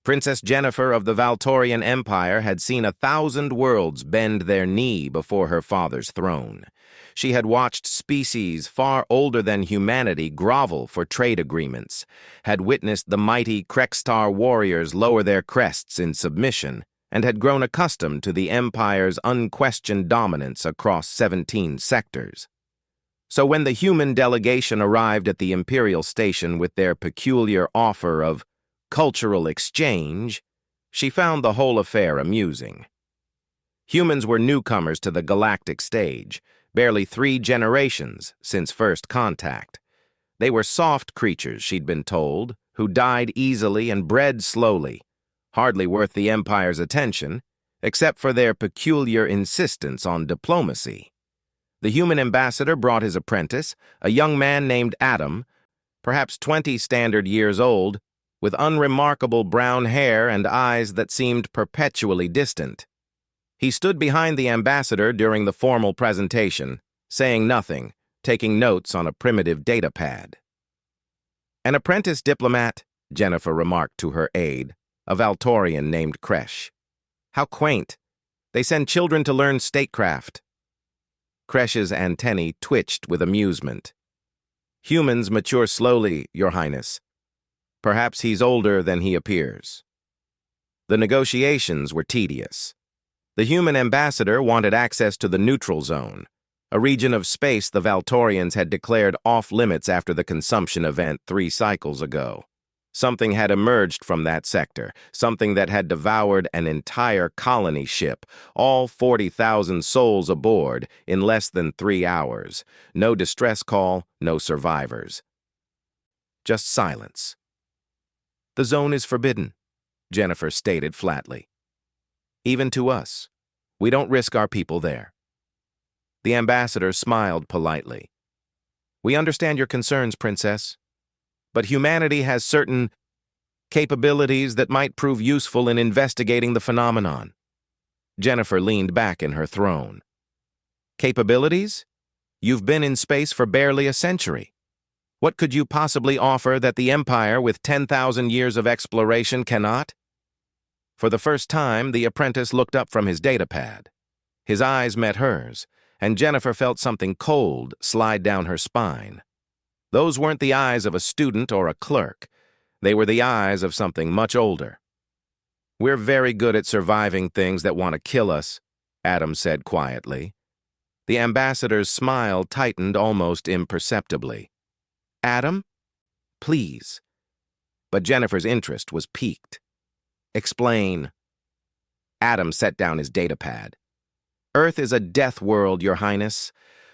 Princess Jennifer of the Valtorian Empire had seen 1,000 worlds bend their knee before her father's throne. She had watched species far older than humanity grovel for trade agreements, had witnessed the mighty Krextar warriors lower their crests in submission, and had grown accustomed to the Empire's unquestioned dominance across 17 sectors. So when the human delegation arrived at the Imperial station with their peculiar offer of cultural exchange, she found the whole affair amusing. Humans were newcomers to the galactic stage, barely 3 generations since first contact. They were soft creatures, she'd been told, who died easily and bred slowly, hardly worth the Empire's attention, except for their peculiar insistence on diplomacy. The human ambassador brought his apprentice, a young man named Adam, perhaps 20 standard years old, with unremarkable brown hair and eyes that seemed perpetually distant. He stood behind the ambassador during the formal presentation, saying nothing, taking notes on a primitive data pad. An apprentice diplomat, Jennifer remarked to her aide, a Valtorian named Kresh. How quaint. They send children to learn statecraft. Kresh's antennae twitched with amusement. Humans mature slowly, Your Highness. Perhaps he's older than he appears. The negotiations were tedious. The human ambassador wanted access to the neutral zone, a region of space the Valtorians had declared off-limits after the consumption event 3 cycles ago. Something had emerged from that sector, something that had devoured an entire colony ship, all 40,000 souls aboard, in less than 3 hours. No distress call, no survivors. Just silence. The zone is forbidden, Jennifer stated flatly. Even to us. We don't risk our people there. The ambassador smiled politely. We understand your concerns, Princess, but humanity has certain capabilities that might prove useful in investigating the phenomenon. Jennifer leaned back in her throne. Capabilities? You've been in space for barely a century. What could you possibly offer that the Empire, with 10,000 years of exploration, cannot? For the first time, the apprentice looked up from his datapad. His eyes met hers, and Jennifer felt something cold slide down her spine. Those weren't the eyes of a student or a clerk. They were the eyes of something much older. We're very good at surviving things that want to kill us, Adam said quietly. The ambassador's smile tightened almost imperceptibly. Adam? Please. But Jennifer's interest was piqued. Explain. Adam set down his datapad. Earth is a death world, Your Highness.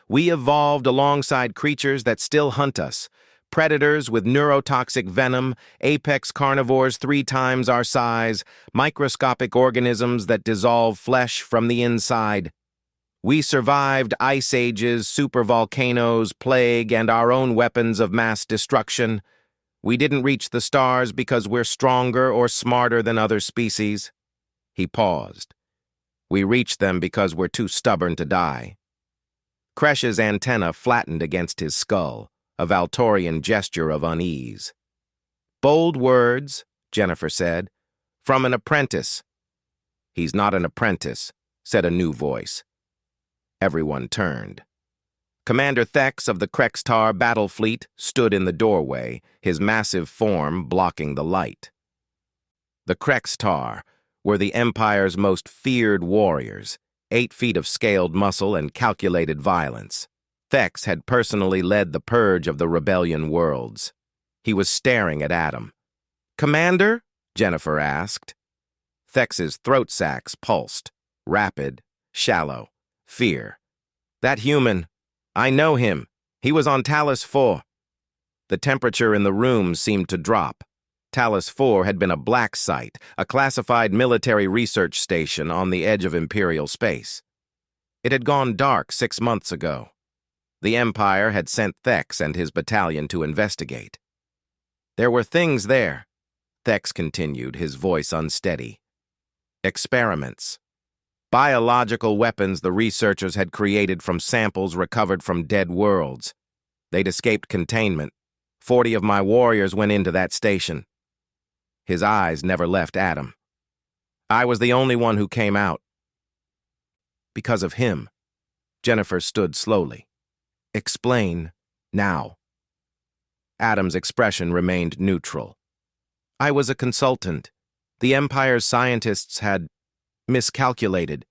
We evolved alongside creatures that still hunt us. Predators with neurotoxic venom, apex carnivores 3 times our size, microscopic organisms that dissolve flesh from the inside. We survived ice ages, supervolcanoes, plague, and our own weapons of mass destruction. We didn't reach the stars because we're stronger or smarter than other species. He paused. We reached them because we're too stubborn to die. Kresh's antenna flattened against his skull, a Valtorian gesture of unease. Bold words, Jennifer said, from an apprentice. He's not an apprentice, said a new voice. Everyone turned. Commander Thex of the Krextar battle fleet stood in the doorway, his massive form blocking the light. The Krextar were the Empire's most feared warriors, 8 feet of scaled muscle and calculated violence. Thex had personally led the purge of the rebellion worlds. He was staring at Adam. Commander? Jennifer asked. Thex's throat sacs pulsed, rapid, shallow, fear. That human, I know him. He was on Talus 4. The temperature in the room seemed to drop. Talus 4 had been a black site, a classified military research station on the edge of Imperial space. It had gone dark 6 months ago. The Empire had sent Thex and his battalion to investigate. There were things there, Thex continued, his voice unsteady. Experiments. Biological weapons the researchers had created from samples recovered from dead worlds. They'd escaped containment. 40 of my warriors went into that station. His eyes never left Adam. I was the only one who came out. Because of him. Jennifer stood slowly. Explain now. Adam's expression remained neutral. I was a consultant. The Empire's scientists had miscalculated.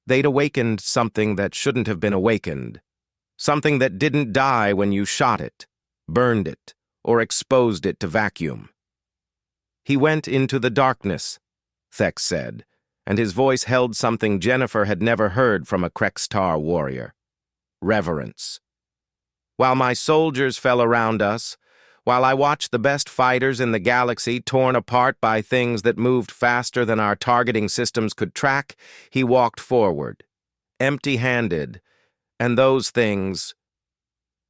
They'd awakened something that shouldn't have been awakened. Something that didn't die when you shot it, burned it, or exposed it to vacuum. He went into the darkness, Thex said, and his voice held something Jennifer had never heard from a Krextar warrior. Reverence. While my soldiers fell around us, while I watched the best fighters in the galaxy torn apart by things that moved faster than our targeting systems could track, he walked forward, empty-handed, and those things...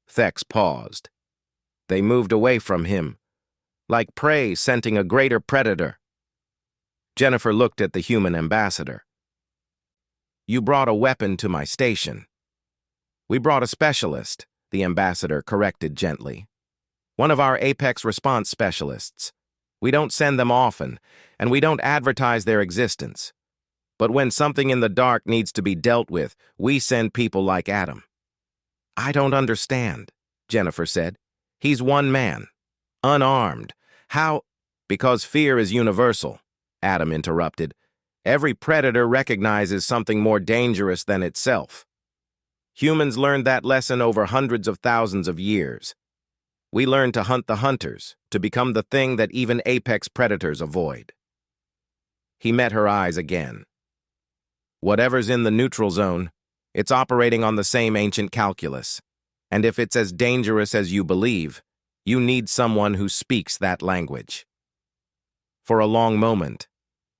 Thex paused. They moved away from him, like prey scenting a greater predator. Jennifer looked at the human ambassador. You brought a weapon to my station. We brought a specialist, the ambassador corrected gently. One of our Apex response specialists. We don't send them often, and we don't advertise their existence. But when something in the dark needs to be dealt with, we send people like Adam. I don't understand, Jennifer said. He's one man, unarmed. How? Because fear is universal, Adam interrupted. Every predator recognizes something more dangerous than itself. Humans learned that lesson over hundreds of thousands of years. We learned to hunt the hunters, to become the thing that even apex predators avoid. He met her eyes again. Whatever's in the neutral zone, it's operating on the same ancient calculus. And if it's as dangerous as you believe, you need someone who speaks that language. For a long moment,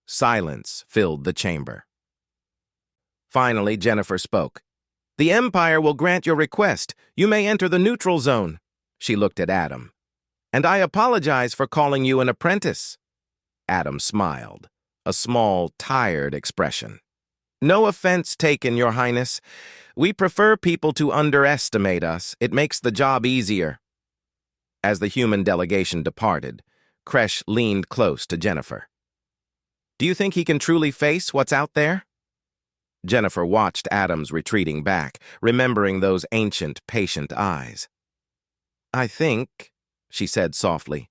silence filled the chamber. Finally, Jennifer spoke. The Empire will grant your request. You may enter the neutral zone. She looked at Adam. And I apologize for calling you an apprentice. Adam smiled, a small, tired expression. No offense taken, Your Highness. We prefer people to underestimate us. It makes the job easier. As the human delegation departed, Kresh leaned close to Jennifer. Do you think he can truly face what's out there? Jennifer watched Adam's retreating back, remembering those ancient, patient eyes. I think, she said softly,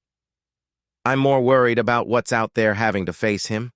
I'm more worried about what's out there having to face him.